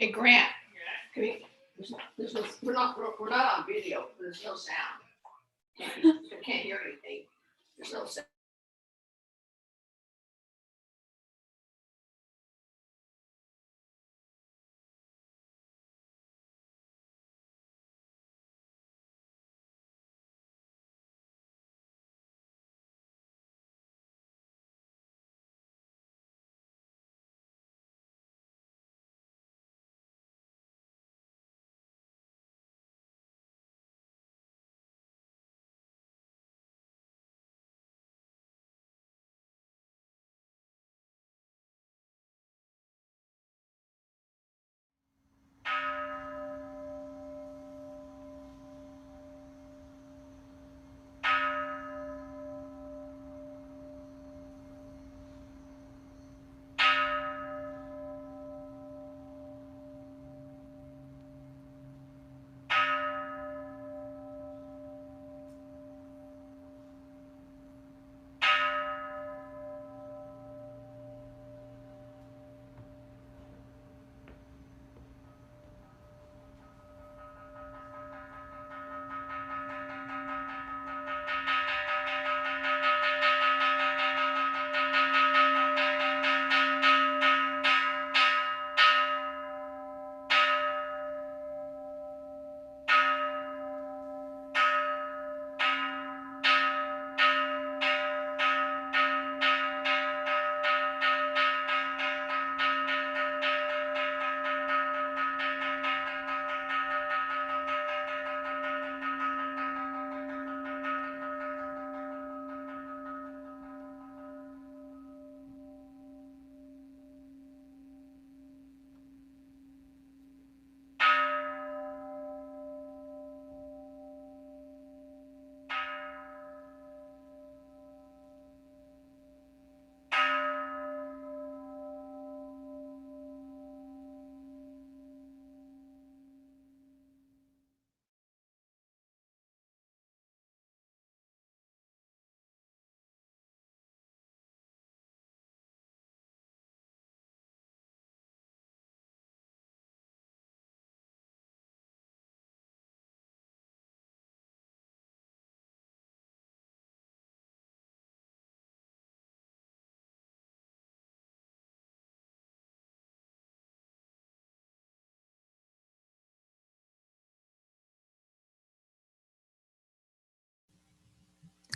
Hey, Grant. Can we, we're not on video. There's no sound. I can't hear anything. There's no sound.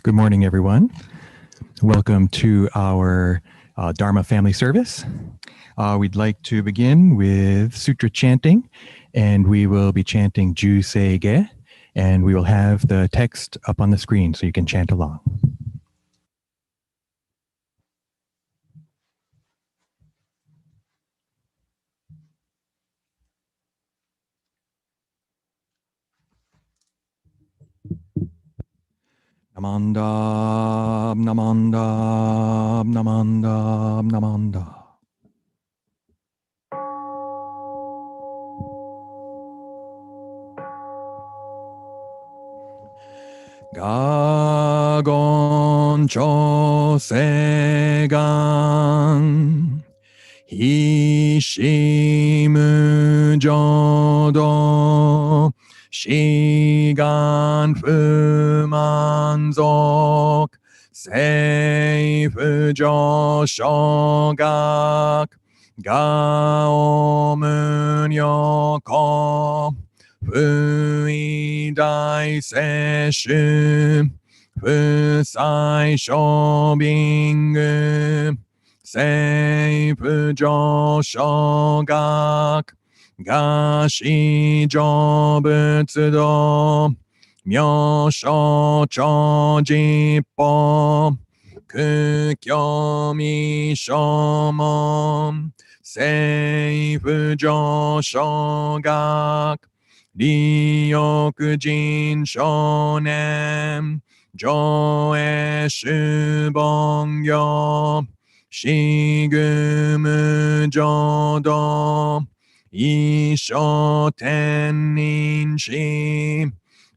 Good morning, everyone. Welcome to our Dharma family service. We'd like to begin with Sutra chanting, and we will be chanting Juseige, and we will have the text up on the screen so you can chant along. Namandam, namandam, namandam, namandam. Gagon chosegan hishimu jodo shigan fumanzok seifu joshogak gaomun yoko Fui dai seshu, fusai shobingu, seifu joshogak, gashi jobutsudo, myosho chojippo, kukyomi shomon, seifu joshogak, Ryokujin shonen, joe shubongyo, shigumu jodo, isho tenin shi,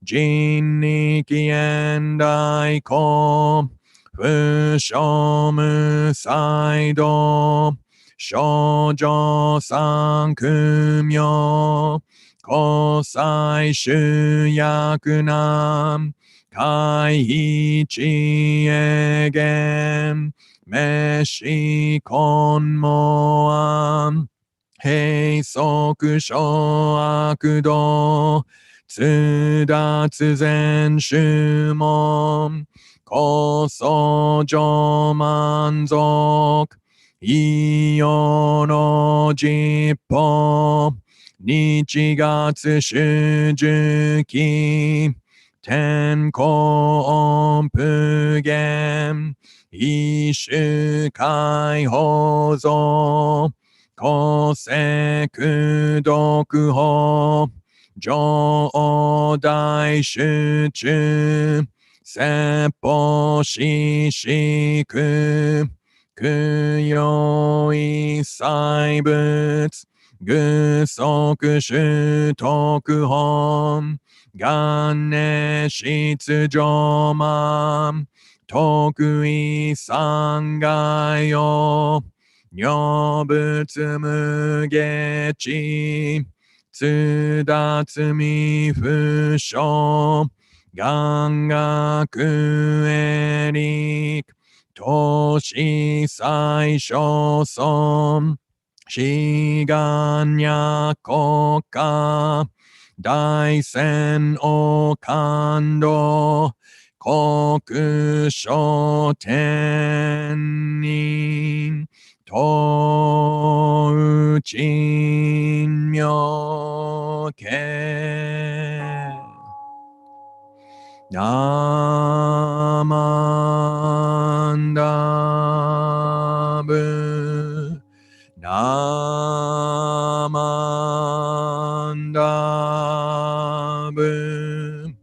jinniki endai ko, fushomu saido, 少女三苦名、交際集約難、会費知恵言、滅死根門案、閉塞小悪道、通達全宗門、高僧上満足、異様の実法、日月主樹期、天候音符言、一種解放像、公正功徳法、上大集中、説法四式空用一切物、具足種徳本、元年出上満、徳意三害用、如仏無下地、通達未不詳、願学エリック、投資最小尊、志願や国家、大戦を感動、国書天人、東鎮妙慶。ナマンダブ、ナマンダブ、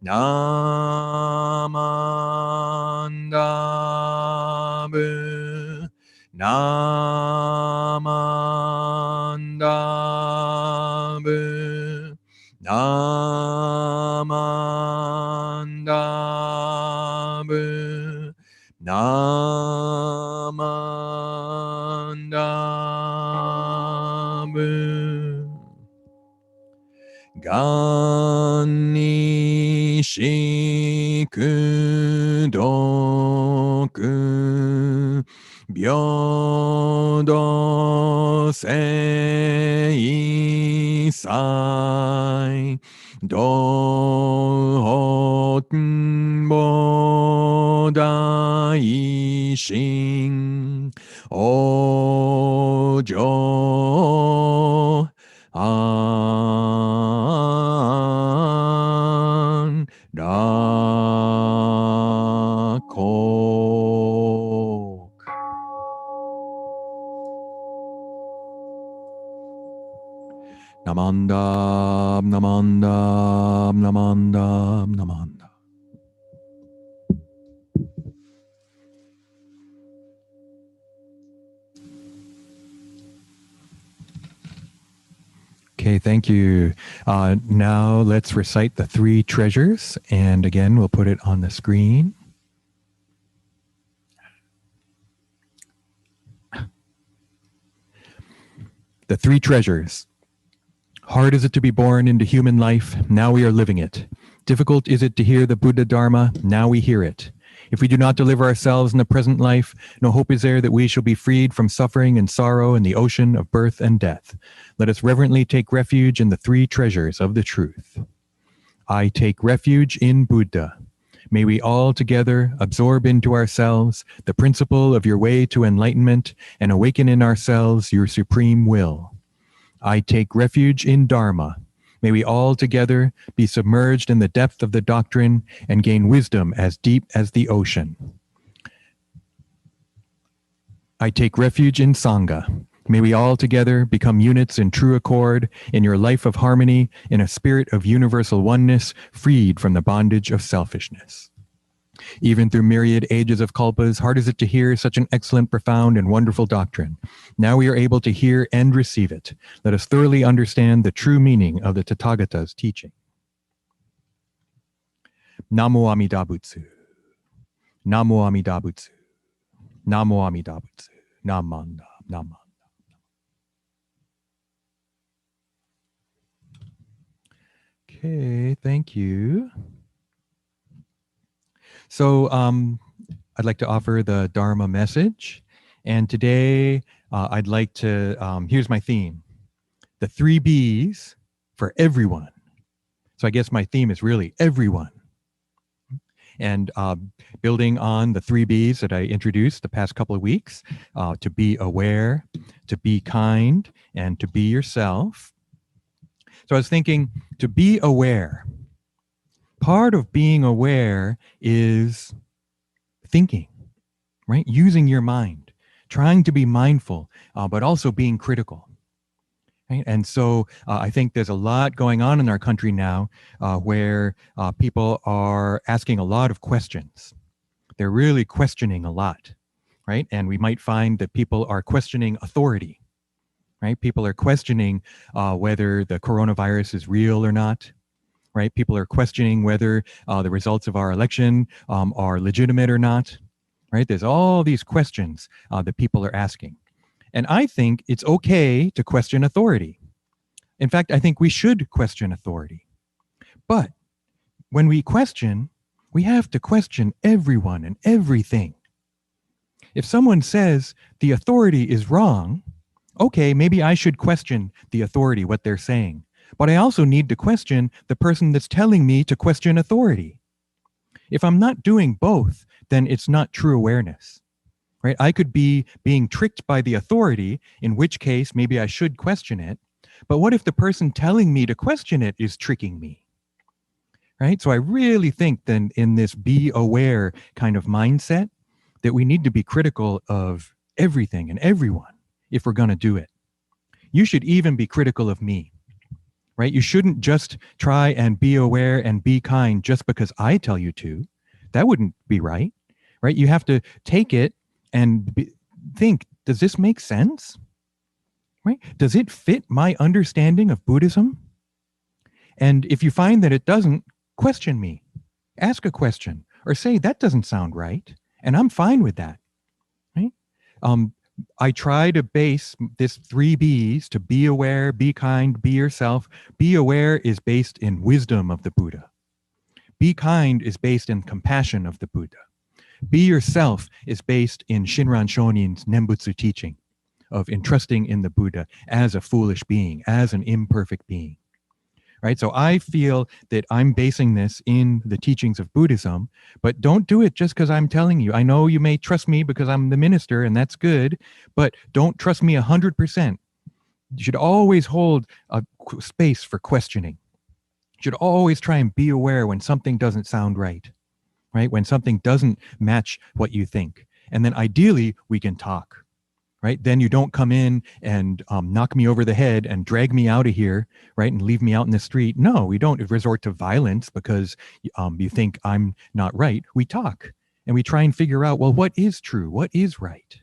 ナマンダブ、ナマンダブ、ナマンダブ、ナマンダブ、がんにしくどく、平等性祭、道本菩提心、往生安楽国。ナマンダー、ナマンダー、ナマンダー、ナマンダー。Okay, thank you. Now let's recite the three treasures. And again, we'll put it on the screen. The three treasures. Hard is it to be born into human life, now we are living it. Difficult is it to hear the Buddha Dharma, now we hear it. If we do not deliver ourselves in the present life, no hope is there that we shall be freed from suffering and sorrow in the ocean of birth and death. Let us reverently take refuge in the three treasures of the truth. I take refuge in Buddha. May we all together absorb into ourselves the principle of your way to enlightenment and awaken in ourselves your supreme will. I take refuge in Dharma. May we all together be submerged in the depth of the doctrine and gain wisdom as deep as the ocean. I take refuge in Sangha. May we all together become units in true accord, in your life of harmony, in a spirit of universal oneness, freed from the bondage of selfishness. Even through myriad ages of kalpas, hard is it to hear such an excellent, profound, and wonderful doctrine. Now we are able to hear and receive it. Let us thoroughly understand the true meaning of the Tathagata's teaching. Namo Amida Butsu. Namo Amida Butsu. Namo Amida Butsu. Namanda. Namanda. Okay, thank you. So I'd like to offer the Dharma message. And today I'd like to, here's my theme, the 3 B's for everyone. So I guess my theme is really everyone. And building on the 3 B's that I introduced the past couple of weeks, to be aware, to be kind, and to be yourself. So I was thinking, to be aware. Part of being aware is thinking, right? Using your mind, trying to be mindful, but also being critical. Right? And so I think there's a lot going on in our country now where people are asking a lot of questions. They're really questioning a lot, right? And we might find that people are questioning authority, right? People are questioning whether the coronavirus is real or not, right? People are questioning whether the results of our election are legitimate or not, right? There's all these questions that people are asking. And I think it's okay to question authority. In fact, I think we should question authority. But when we question, we have to question everyone and everything. If someone says the authority is wrong, okay, maybe I should question the authority, what they're saying. But I also need to question the person that's telling me to question authority. If I'm not doing both, then it's not true awareness, right? I could be being tricked by the authority, in which case maybe I should question it. But what if the person telling me to question it is tricking me, right? So I really think then in this be aware kind of mindset that we need to be critical of everything and everyone if we're going to do it. You should even be critical of me, right? You shouldn't just try and be aware and be kind just because I tell you to. That wouldn't be right, right? You have to take it and think, does this make sense? Right? Does it fit my understanding of Buddhism? And if you find that it doesn't, question me. Ask a question or say, that doesn't sound right. And I'm fine with that, right? I try to base this 3 B's to be aware, be kind, be yourself. Be aware is based in wisdom of the Buddha. Be kind is based in compassion of the Buddha. Be yourself is based in Shinran Shonin's Nembutsu teaching of entrusting in the Buddha as a foolish being, as an imperfect being. Right? So I feel that I'm basing this in the teachings of Buddhism, but don't do it just because I'm telling you. I know you may trust me because I'm the minister, and that's good, but don't trust me 100%. You should always hold a space for questioning. You should always try and be aware when something doesn't sound right? When something doesn't match what you think. And then ideally, we can talk. Right? Then you don't come in and knock me over the head and drag me out of here, right? And leave me out in the street. No, we don't resort to violence because you think I'm not right. We talk and we try and figure out, well, what is true? What is right?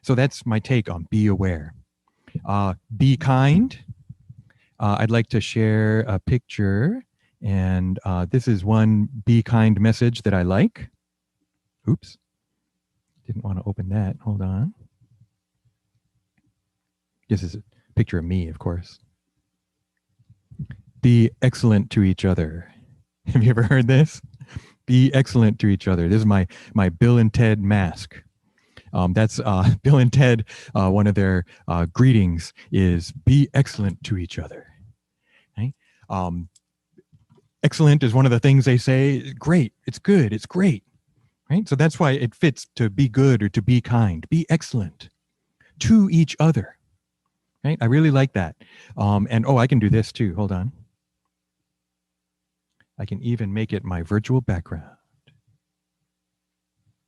So that's my take on be aware. Be kind. I'd like to share a picture, and this is one be kind message that I like. Oops. Didn't want to open that. Hold on. This is a picture of me, of course. Be excellent to each other. Have you ever heard this? Be excellent to each other. This is my Bill and Ted mask. That's Bill and Ted. One of their greetings is be excellent to each other. Right? Excellent is one of the things they say. Great. It's good. It's great. Right? So that's why it fits to be good or to be kind. Be excellent to each other. Right? I really like that. And I can do this too. Hold on. I can even make it my virtual background.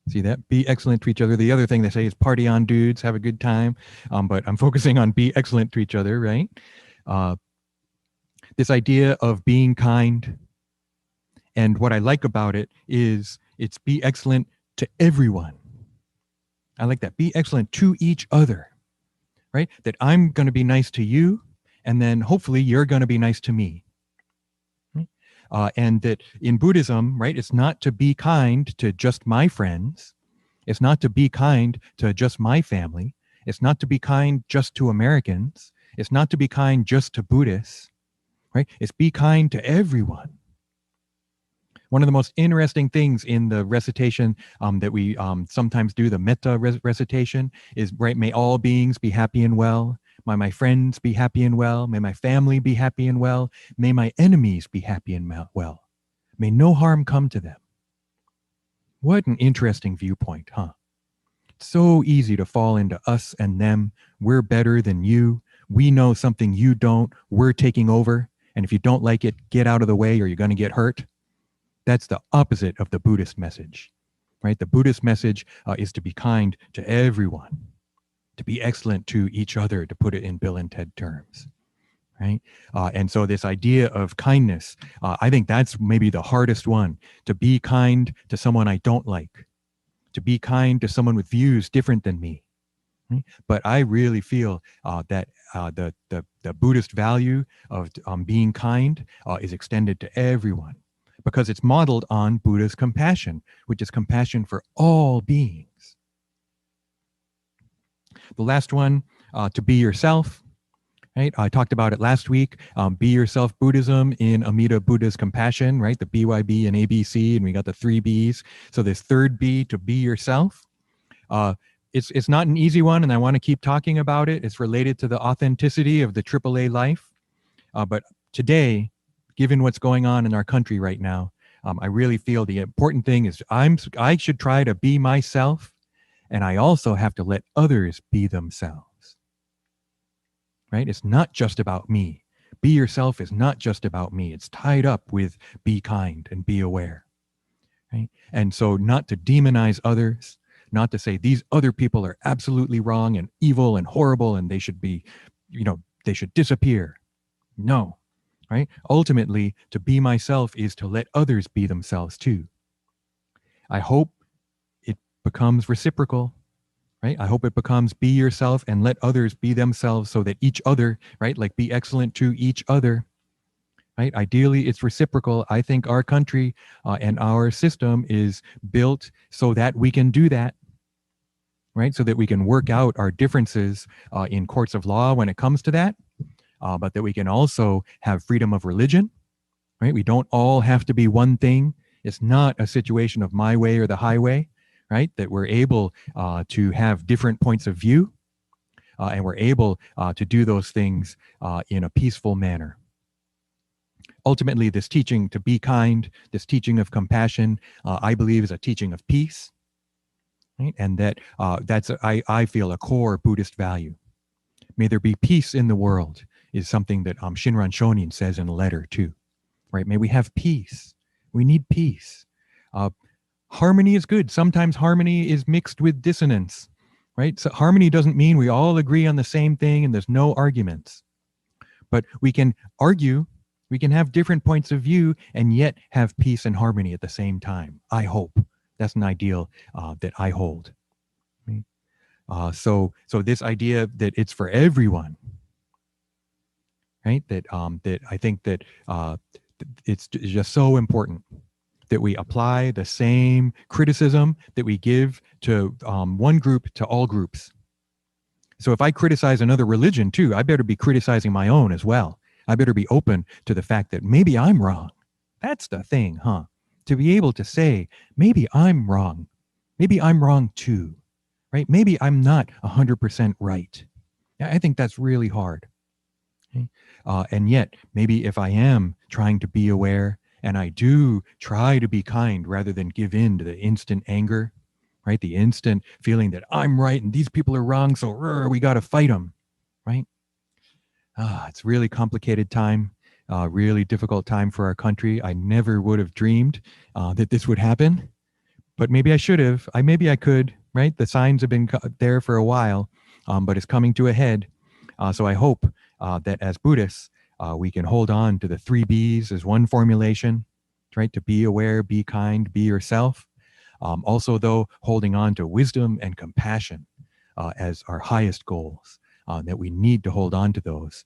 See that? Be excellent to each other. The other thing they say is party on, dudes, have a good time. But I'm focusing on be excellent to each other, right? This idea of being kind. And what I like about it is it's be excellent to everyone. I like that. Be excellent to each other, right? That I'm going to be nice to you, and then hopefully you're going to be nice to me. And that in Buddhism, right, it's not to be kind to just my friends. It's not to be kind to just my family. It's not to be kind just to Americans. It's not to be kind just to Buddhists. right? It's be kind to everyone. One of the most interesting things in the recitation that we sometimes do, the metta recitation, is, right, may all beings be happy and well. May my friends be happy and well. May my family be happy and well. May my enemies be happy and well. May no harm come to them. What an interesting viewpoint, huh? It's so easy to fall into us and them. We're better than you. We know something you don't. We're taking over. And if you don't like it, get out of the way or you're going to get hurt. That's the opposite of the Buddhist message, right? The Buddhist message is to be kind to everyone, to be excellent to each other, to put it in Bill and Ted terms, right? And so this idea of kindness, I think that's maybe the hardest one, to be kind to someone I don't like, to be kind to someone with views different than me. Right? But I really feel that the Buddhist value of being kind is extended to everyone, because it's modeled on Buddha's compassion, which is compassion for all beings. The last one, to be yourself, right? I talked about it last week. Be yourself Buddhism in Amida Buddha's compassion, right? The BYB and ABC, and we got the 3 Bs. So this third B, to be yourself. It's not an easy one, and I want to keep talking about it. It's related to the authenticity of the AAA life. But today, given what's going on in our country right now, I really feel the important thing is I should try to be myself, and I also have to let others be themselves. Right? It's not just about me. Be yourself is not just about me. It's tied up with be kind and be aware. Right? And so not to demonize others, not to say these other people are absolutely wrong and evil and horrible and they should be, they should disappear. No. Right? Ultimately, to be myself is to let others be themselves too. I hope it becomes reciprocal, right? I hope it becomes be yourself and let others be themselves, so that each other, right? Like be excellent to each other, right? Ideally, it's reciprocal. I think our country and our system is built so that we can do that, right? So that we can work out our differences in courts of law when it comes to that. But that we can also have freedom of religion, right? We don't all have to be one thing. It's not a situation of my way or the highway, right? That we're able to have different points of view, and we're able to do those things in a peaceful manner. Ultimately, this teaching to be kind, this teaching of compassion, I believe is a teaching of peace, right? And that's, I feel, a core Buddhist value. May there be peace in the world is something that Shinran Shonin says in a letter too, right? May we have peace. We need peace. Harmony is good. Sometimes harmony is mixed with dissonance, right? So harmony doesn't mean we all agree on the same thing and there's no arguments. But we can argue, we can have different points of view and yet have peace and harmony at the same time. I hope. That's an ideal that I hold. Right? So this idea that it's for everyone, right? That I think that it's just so important that we apply the same criticism that we give to one group to all groups. So if I criticize another religion too, I better be criticizing my own as well. I better be open to the fact that maybe I'm wrong. That's the thing, huh? To be able to say, maybe I'm wrong. Maybe I'm wrong too, right? Maybe I'm not 100% right. I think that's really hard. Okay? And yet, maybe if I am trying to be aware and I do try to be kind rather than give in to the instant anger, right? The instant feeling that I'm right and these people are wrong, so we got to fight them, right? It's a really complicated time, really difficult time for our country. I never would have dreamed that this would happen, but maybe I should have. Maybe I could, right? The signs have been there for a while, but it's coming to a head. So I hope that as Buddhists, we can hold on to the 3 Bs as one formulation, right? To be aware, be kind, be yourself. Also, though, holding on to wisdom and compassion as our highest goals, that we need to hold on to those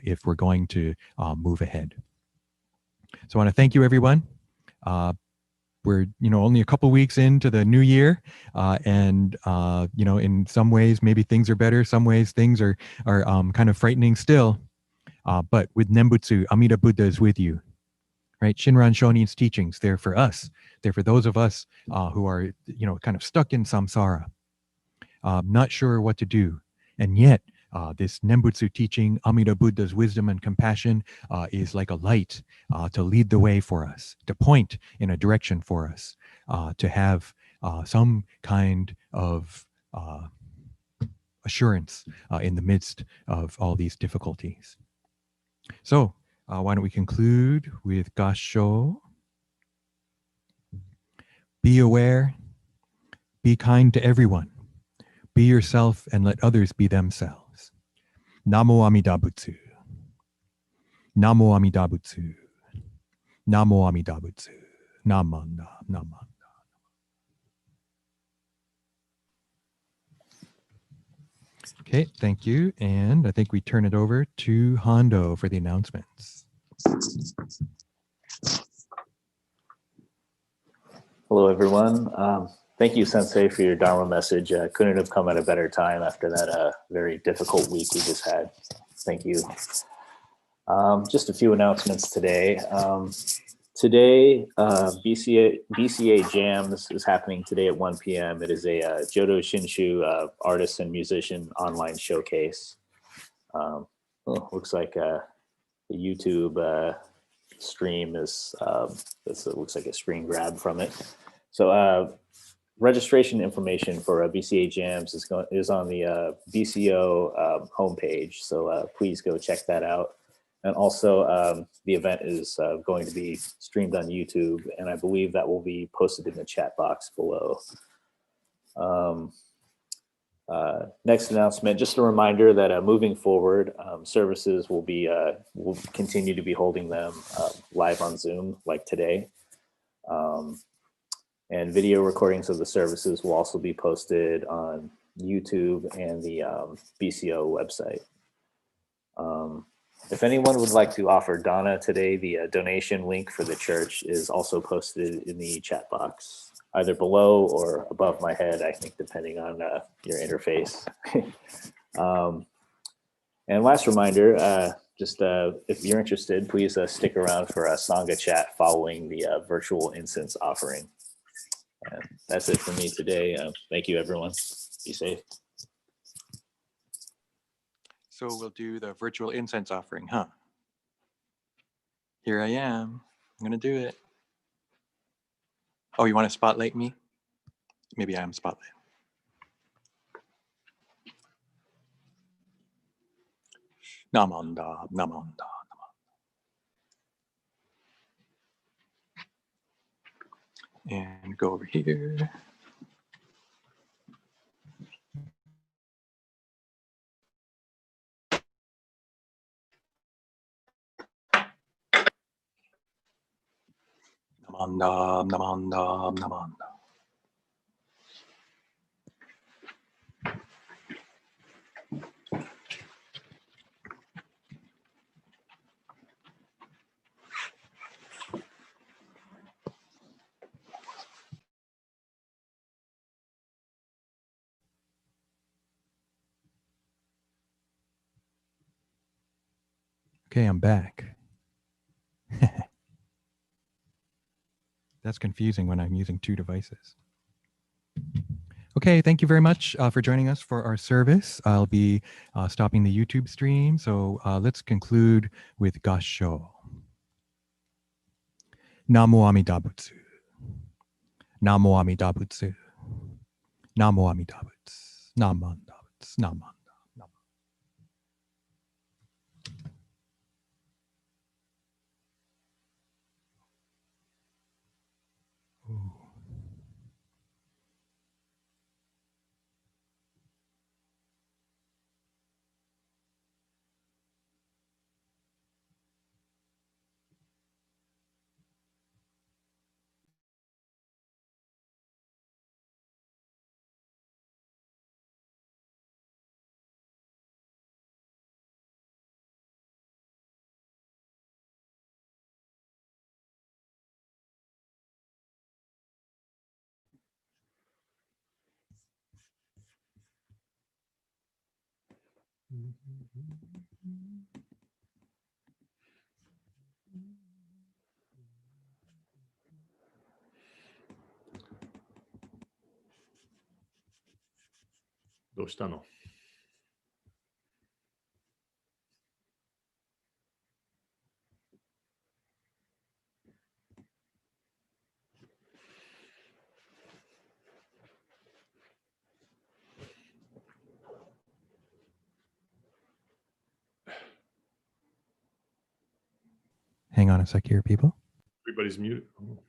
if we're going to move ahead. So I want to thank you, everyone. We're only a couple weeks into the new year, and in some ways maybe things are better, some ways things are kind of frightening still. But with Nembutsu, Amida Buddha is with you, right? Shinran Shonin's teachings, they're for us. They're for those of us who are, kind of stuck in samsara, not sure what to do. And yet, this Nembutsu teaching, Amida Buddha's wisdom and compassion, is like a light to lead the way for us, to point in a direction for us, to have some kind of assurance in the midst of all these difficulties. So, why don't we conclude with Gasho? Be aware, be kind to everyone, be yourself and let others be themselves. Namo Amida Butsu. Namo Amida Butsu. Namo Amida Butsu. Namanda. Namanda. Okay, thank you. And I think we turn it over to Hondo for the announcements. Hello, everyone. Thank you, Sensei, for your Dharma message. Couldn't have come at a better time after that very difficult week we just had. Thank you. Just a few announcements today. Today, BCA Jams is happening today at 1 p.m. It is a Jodo Shinshu artist and musician online showcase. Looks like the YouTube stream is, it looks like a screen grab from it. So registration information for BCA Jams is on the BCO homepage. So please go check that out. And also the event is going to be streamed on YouTube, and I believe that will be posted in the chat box below. Next announcement, just a reminder that moving forward, services will continue to be holding them live on Zoom like today. And video recordings of the services will also be posted on YouTube and the BCO website. If anyone would like to offer Dana today, the donation link for the church is also posted in the chat box, either below or above my head, I think, depending on your interface. And last reminder, just if you're interested, please stick around for a Sangha chat following the virtual incense offering. And that's it for me today. Thank you, everyone. Be safe. So we'll do the virtual incense offering, huh? Here I am. I'm going to do it. Oh, you want to spotlight me? Maybe I am spotlight. Namanda, namanda, namanda. And go over here. Namanda, namanda, namanda. Okay, I'm back. That's confusing when I'm using two devices. Okay, thank you very much for joining us for our service. I'll be stopping the YouTube stream, so let's conclude with Gasho. Namo Amida Butsu. Namo Amida Butsu. Namo Amida Butsu. Namanda Butsu. Namanda. Ooh. どうしたの? Hang on a sec here, people. Everybody's muted. Oh.